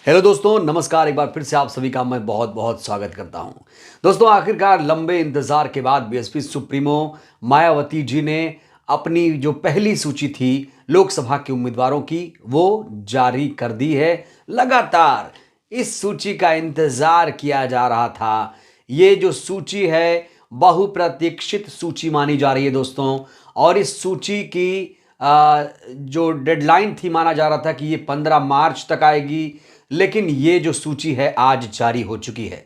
Hello दोस्तों, नमस्कार। एक बार फिर से आप सभी का मैं बहुत बहुत स्वागत करता हूं। दोस्तों, आखिरकार लंबे इंतजार के बाद बीएसपी सुप्रीमो मायावती जी ने अपनी जो पहली सूची थी लोकसभा के उम्मीदवारों की, वो जारी कर दी है। लगातार इस सूची का इंतजार किया जा रहा था। ये जो सूची है बहुप्रतीक्षित सूची मानी जा रही है दोस्तों। और इस सूची की जो डेडलाइन थी, माना जा रहा था कि ये 15 मार्च तक आएगी, लेकिन ये जो सूची है आज जारी हो चुकी है।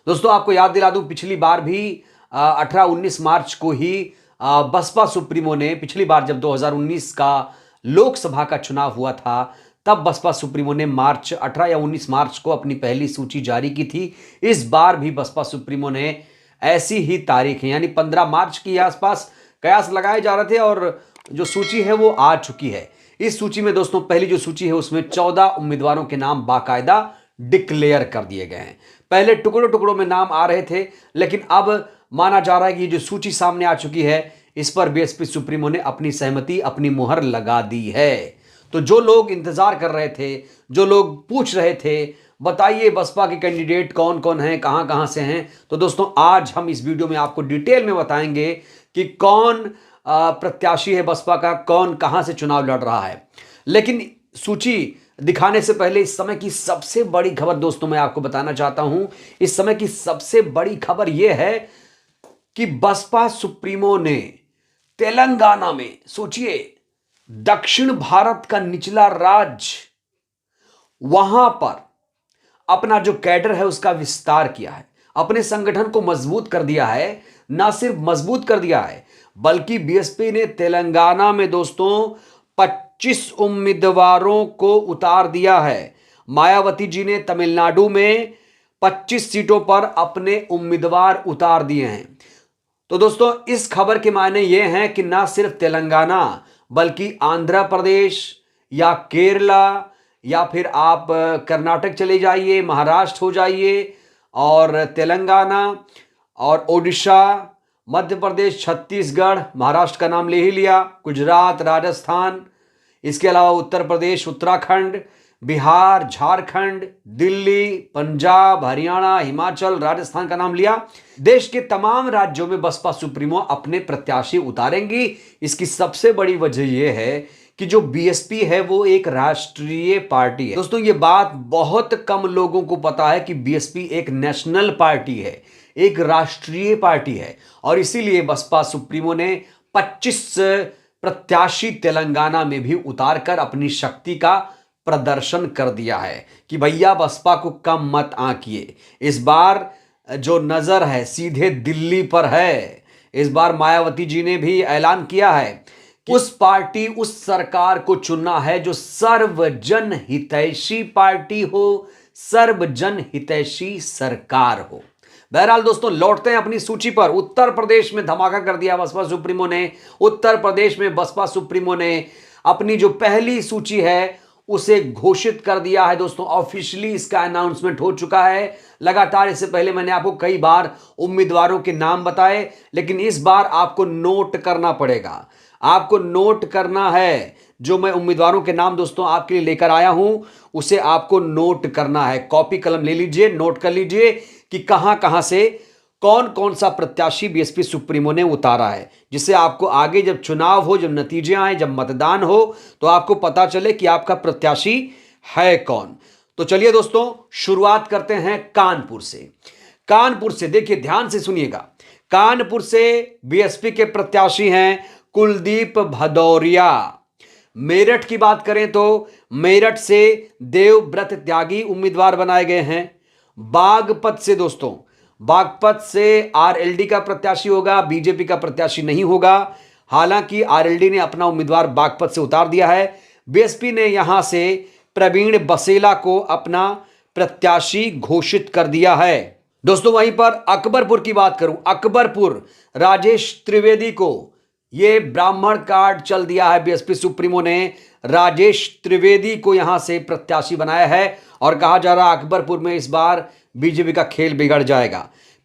दोस्तों, आपको याद दिला दूं, पिछली बार भी 18-19 मार्च को ही बसपा सुप्रीमो ने, पिछली बार जब 2019 का लोकसभा का चुनाव हुआ था, तब बसपा सुप्रीमो ने मार्च 18 या 19 मार्च को अपनी पहली सूची जारी की थी। इस बार भी बसपा सुप्रीमो ने ऐसी ही तारीख है, यानी 15 मार्च के आसपास कयास लगाए जा रहे थे, और जो सूची है वो आ चुकी है। इस सूची में दोस्तों, पहली जो सूची है उसमें 14 उम्मीदवारों के नाम बाकायदा डिक्लेयर कर दिए गए हैं। पहले टुकड़ों टुकड़ों में नाम आ रहे थे, लेकिन अब माना जा रहा है कि ये जो सूची सामने आ चुकी है, इस पर बीएसपी सुप्रीमो ने अपनी सहमति, अपनी मुहर लगा दी है। तो जो लोग इंतजार कर रहे थे, जो लोग पूछ रहे थे बताइए बसपा के कैंडिडेट कौन कौन हैं, कहां कहां से हैं, तो दोस्तों आज हम इस वीडियो में आपको डिटेल में बताएंगे कि कौन प्रत्याशी है बसपा का, कौन कहां से चुनाव लड़ रहा है। लेकिन सूची दिखाने से पहले इस समय की सबसे बड़ी खबर दोस्तों मैं आपको बताना चाहता हूं। इस समय की सबसे बड़ी खबर यह है कि बसपा सुप्रीमो ने तेलंगाना में, सोचिए, दक्षिण भारत का निचला राज्य, वहां पर अपना जो कैडर है उसका विस्तार किया है, अपने संगठन को मजबूत कर दिया है। ना सिर्फ मजबूत कर दिया है, बल्कि बीएसपी ने तेलंगाना में दोस्तों 25 उम्मीदवारों को उतार दिया है। मायावती जी ने तमिलनाडु में 25 सीटों पर अपने उम्मीदवार उतार दिए हैं। तो दोस्तों, इस खबर के मायने ये हैं कि ना सिर्फ तेलंगाना, बल्कि आंध्र प्रदेश या केरला, या फिर आप कर्नाटक चले जाइए, महाराष्ट्र हो जाइए, और तेलंगाना और ओडिशा, मध्य प्रदेश, छत्तीसगढ़, महाराष्ट्र का नाम ले ही लिया, गुजरात, राजस्थान, इसके अलावा उत्तर प्रदेश, उत्तराखंड, बिहार, झारखंड, दिल्ली, पंजाब, हरियाणा, हिमाचल, राजस्थान का नाम लिया। देश के तमाम राज्यों में बसपा सुप्रीमो अपने प्रत्याशी उतारेंगी। इसकी सबसे बड़ी वजह यह है कि जो बीएसपी है वो एक राष्ट्रीय पार्टी है। दोस्तों, ये बात बहुत कम लोगों को पता है कि बीएसपी एक नेशनल पार्टी है, एक राष्ट्रीय पार्टी है। और इसीलिए बसपा सुप्रीमो ने 25 प्रत्याशी तेलंगाना में भी उतारकर अपनी शक्ति का प्रदर्शन कर दिया है कि भैया बसपा को कम मत आंकिए। इस बार जो नजर है सीधे दिल्ली पर है। इस बार मायावती जी ने भी ऐलान किया है कि उस पार्टी, उस सरकार को चुनना है जो सर्वजन हितैषी पार्टी हो, सर्वजन हितैषी सरकार हो। बहरहाल दोस्तों, लौटते हैं अपनी सूची पर। उत्तर प्रदेश में धमाका कर दिया बसपा सुप्रीमो ने। उत्तर प्रदेश में बसपा सुप्रीमो ने अपनी जो पहली सूची है उसे घोषित कर दिया है दोस्तों। ऑफिशियली इसका अनाउंसमेंट हो चुका है। लगातार इससे पहले मैंने आपको कई बार उम्मीदवारों के नाम बताए, लेकिन इस बार आपको नोट करना पड़ेगा। आपको नोट करना है। जो मैं उम्मीदवारों के नाम दोस्तों आपके लिए लेकर आया हूं, उसे आपको नोट करना है। कॉपी कलम ले लीजिए, नोट कर लीजिए कि कहां कहां से कौन कौन सा प्रत्याशी बीएसपी सुप्रीमो ने उतारा है, जिससे आपको आगे जब चुनाव हो, जब नतीजे आए, जब मतदान हो, तो आपको पता चले कि आपका प्रत्याशी है कौन। तो चलिए दोस्तों, शुरुआत करते हैं कानपुर से। कानपुर से देखिए, ध्यान से सुनिएगा। कानपुर से बीएसपी के प्रत्याशी हैं कुलदीप भदौरिया। मेरठ की बात करें तो मेरठ से देवव्रत त्यागी उम्मीदवार बनाए गए हैं। बागपत से दोस्तों, बागपत से आरएलडी का प्रत्याशी होगा, बीजेपी का प्रत्याशी नहीं होगा। हालांकि आरएलडी ने अपना उम्मीदवार बागपत से उतार दिया है। बीएसपी ने यहां से प्रवीण बसेला को अपना प्रत्याशी घोषित कर दिया है दोस्तों। वहीं पर अकबरपुर की बात करूं, अकबरपुर राजेश त्रिवेदी को, यह ब्राह्मण कार्ड चल दिया है। बीएसपी सुप्रीमो ने राजेश त्रिवेदी को यहां से प्रत्याशी बनाया है, और कहा जा रहा है अकबरपुर में इस बार बीजेपी का खेल बिगड़ जाएगा।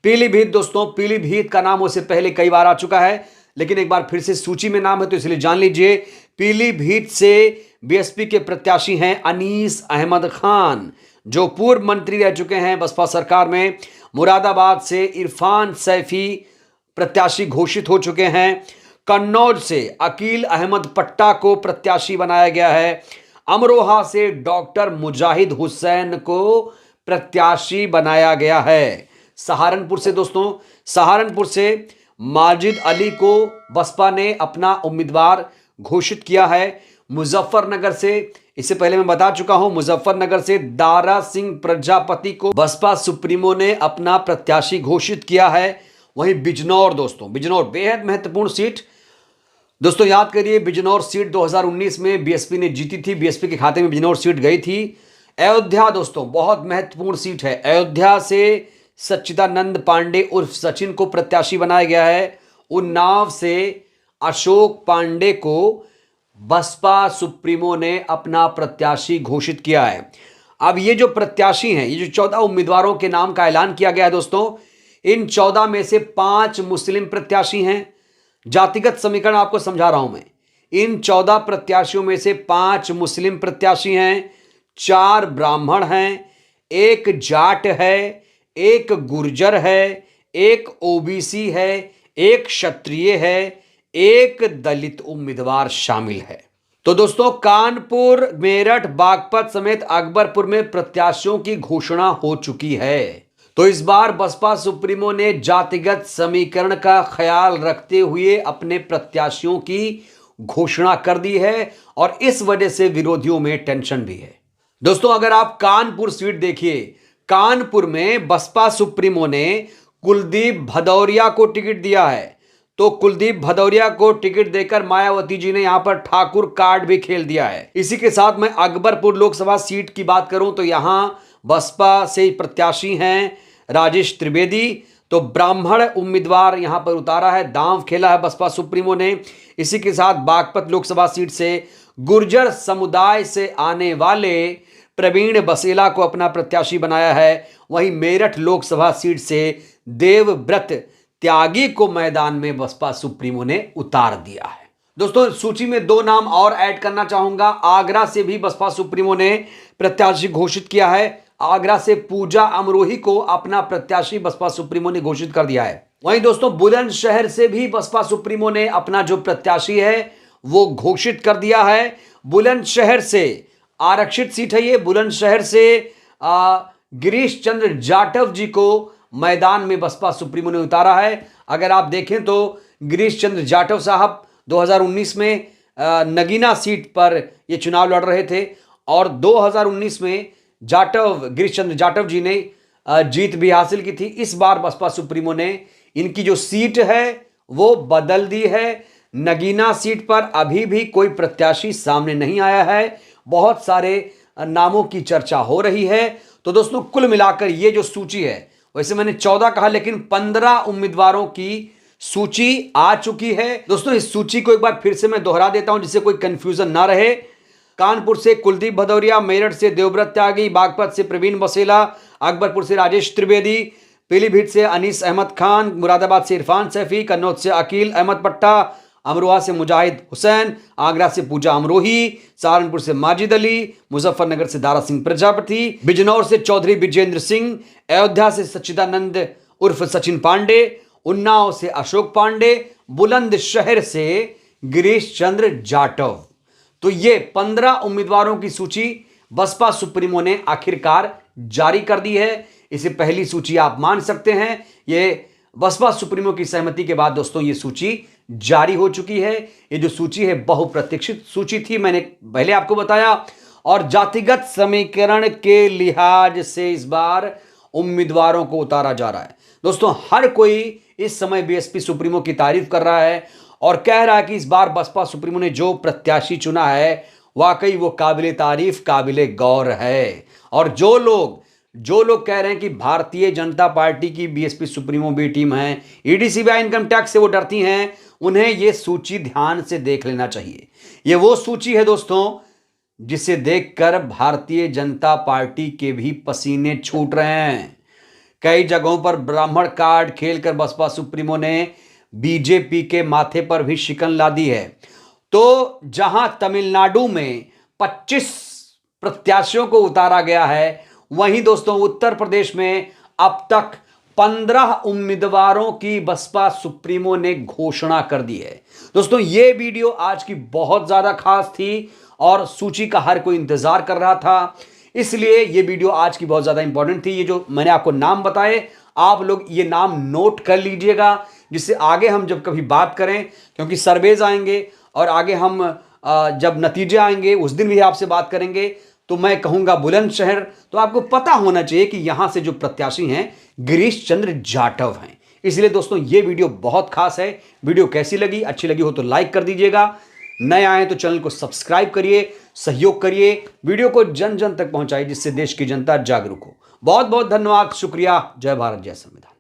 पीलीभीत दोस्तों, पीलीभीत का नाम उससे पहले कई बार आ चुका है, लेकिन एक बार फिर से सूची में नाम है तो इसलिए जान लीजिए। पीलीभीत से बीएसपी के प्रत्याशी हैं अनीस अहमद खान, जो पूर्व मंत्री रह चुके हैं बसपा सरकार में, मुरादाबाद से इरफान सैफी प्रत्याशी घोषित हो चुके हैं। कन्नौज से अकील अहमद पट्टा को प्रत्याशी बनाया गया है। अमरोहा से डॉक्टर मुजाहिद हुसैन को प्रत्याशी बनाया गया है। सहारनपुर से दोस्तों, सहारनपुर से माजिद अली को बसपा ने अपना उम्मीदवार घोषित किया है। मुजफ्फरनगर से, इससे पहले मैं बता चुका हूं, मुजफ्फरनगर से दारा सिंह प्रजापति को बसपा सुप्रीमो ने अपना प्रत्याशी घोषित किया है। वहीं बिजनौर दोस्तों, बिजनौर बेहद महत्वपूर्ण सीट दोस्तों, याद करिए बिजनौर सीट 2019 में बीएसपी ने जीती थी, बीएसपी के खाते में बिजनौर सीट गई थी। अयोध्या दोस्तों बहुत महत्वपूर्ण सीट है। अयोध्या से सच्चिदानंद पांडे उर्फ सचिन को प्रत्याशी बनाया गया है। उन्नाव से अशोक पांडे को बसपा सुप्रीमो ने अपना प्रत्याशी घोषित किया है। अब ये जो प्रत्याशी हैं, ये जो 14 उम्मीदवारों के नाम का ऐलान किया गया है दोस्तों, इन 14 में से 5 मुस्लिम प्रत्याशी हैं। जातिगत समीकरण आपको समझा रहा हूं मैं। इन 14 प्रत्याशियों में से 5 मुस्लिम प्रत्याशी हैं, 4 ब्राह्मण हैं, 1 जाट है, 1 गुर्जर है, 1 ओबीसी है, 1 क्षत्रिय है, 1 दलित उम्मीदवार शामिल है। तो दोस्तों कानपुर, मेरठ, बागपत समेत अकबरपुर में प्रत्याशियों की घोषणा हो चुकी है। तो इस बार बसपा सुप्रीमो ने जातिगत समीकरण का ख्याल रखते हुए अपने प्रत्याशियों की घोषणा कर दी है और इस वजह से विरोधियों में टेंशन भी है। दोस्तों अगर आप कानपुर सीट देखिए, कानपुर में बसपा सुप्रीमो ने कुलदीप भदौरिया को टिकट दिया है। तो कुलदीप भदौरिया को टिकट देकर मायावती जी ने यहां पर ठाकुर कार्ड भी खेल दिया है। इसी के साथ मैं अकबरपुर लोकसभा सीट की बात करूं तो यहां बसपा से प्रत्याशी हैं राजेश त्रिवेदी। तो ब्राह्मण उम्मीदवार यहां पर उतारा है, दांव खेला है बसपा सुप्रीमो ने। इसी के साथ बागपत लोकसभा सीट से गुर्जर समुदाय से आने वाले प्रवीण बसेला को अपना प्रत्याशी बनाया है। वहीं मेरठ लोकसभा सीट से देवव्रत त्यागी को मैदान में बसपा सुप्रीमो ने उतार दिया है। दोस्तों सूची में 2 नाम और ऐड करना चाहूंगा। आगरा से भी बसपा सुप्रीमो ने प्रत्याशी घोषित किया है। आगरा से पूजा अमरोही को अपना प्रत्याशी बसपा सुप्रीमो ने घोषित कर दिया है। वहीं दोस्तों बुलंदशहर से भी बसपा सुप्रीमो ने अपना जो प्रत्याशी है वो घोषित कर दिया है। बुलंदशहर से आरक्षित सीट है ये। बुलंदशहर से गिरीश चंद्र जाटव जी को मैदान में बसपा सुप्रीमो ने उतारा है। अगर आप देखें तो गिरीश चंद्र जाटव साहब 2019 में नगीना सीट पर ये चुनाव लड़ रहे थे और 2019 में गिरीश चंद्र जाटव जी ने जीत भी हासिल की थी। इस बार बसपा सुप्रीमो ने इनकी जो सीट है वो बदल दी है। नगीना सीट पर अभी भी कोई प्रत्याशी सामने नहीं आया है। बहुत सारे नामों की चर्चा हो रही है। तो दोस्तों कुल मिलाकर ये जो सूची है, वैसे मैंने 14 कहा लेकिन 15 उम्मीदवारों की सूची आ चुकी है। दोस्तों इस सूची को एक बार फिर से मैं दोहरा देता हूं जिससे कोई कंफ्यूजन ना रहे। कानपुर से कुलदीप भदौरिया, मेरठ से देवव्रत त्यागी, बागपत से प्रवीण बसेला, अकबरपुर से राजेश त्रिवेदी, पीलीभीत से अनीस अहमद खान, मुरादाबाद से इरफान सैफी, कन्नौज से अकील अहमद पट्टा, अमरोहा से मुजाहिद हुसैन, आगरा से पूजा अमरोही, सहारनपुर से माजिद अली, मुजफ्फरनगर से दारा सिंह प्रजापति, बिजनौर से चौधरी विजेंद्र सिंह, अयोध्या से सच्चिदानंद उर्फ सचिन पांडे, उन्नाव से अशोक पांडे, बुलंदशहर से गिरीश चंद्र जाटव। तो ये 15 उम्मीदवारों की सूची बसपा सुप्रीमो ने आखिरकार जारी कर दी है। इसे पहली सूची आप मान सकते हैं। ये बसपा सुप्रीमो की सहमति के बाद दोस्तों ये सूची जारी हो चुकी है। ये जो सूची है बहुप्रतीक्षित सूची थी, मैंने पहले आपको बताया। और जातिगत समीकरण के लिहाज से इस बार उम्मीदवारों को उतारा जा रहा है। दोस्तों हर कोई इस समय बीएसपी सुप्रीमो की तारीफ कर रहा है और कह रहा है कि इस बार बसपा सुप्रीमो ने जो प्रत्याशी चुना है वाकई वो काबिले तारीफ, काबिले गौर है। और जो लोग कह रहे हैं कि भारतीय जनता पार्टी की बीएसपी सुप्रीमो बी टीम है, ईडी सीबीआई इनकम टैक्स से वो डरती हैं, उन्हें ये सूची ध्यान से देख लेना चाहिए। ये वो सूची है दोस्तों जिसे देखकर भारतीय जनता पार्टी के भी पसीने छूट रहे हैं। कई जगहों पर ब्राह्मण कार्ड खेलकर बसपा सुप्रीमो ने बीजेपी के माथे पर भी शिकन ला दी है। तो जहां तमिलनाडु में 25 प्रत्याशियों को उतारा गया है, वहीं दोस्तों उत्तर प्रदेश में अब तक 15 उम्मीदवारों की बसपा सुप्रीमो ने घोषणा कर दी है। दोस्तों ये वीडियो आज की बहुत ज्यादा खास थी और सूची का हर कोई इंतजार कर रहा था, इसलिए ये वीडियो आज की बहुत ज्यादा इंपॉर्टेंट थी। ये जो मैंने आपको नाम बताए, आप लोग ये नाम नोट कर लीजिएगा, जिससे आगे हम जब कभी बात करें, क्योंकि सर्वेज आएंगे और आगे हम जब नतीजे आएंगे उस दिन भी आपसे बात करेंगे, तो मैं कहूंगा बुलंदशहर, तो आपको पता होना चाहिए कि यहां से जो प्रत्याशी हैं गिरीश चंद्र जाटव हैं। इसलिए दोस्तों ये वीडियो बहुत खास है। वीडियो कैसी लगी, अच्छी लगी हो तो लाइक कर दीजिएगा, नए आए तो चैनल को सब्सक्राइब करिए, सहयोग करिए, वीडियो को जन जन तक पहुंचाइए, जिससे देश की जनता जागरूक हो। बहुत बहुत धन्यवाद, शुक्रिया। जय भारत, जय संविधान।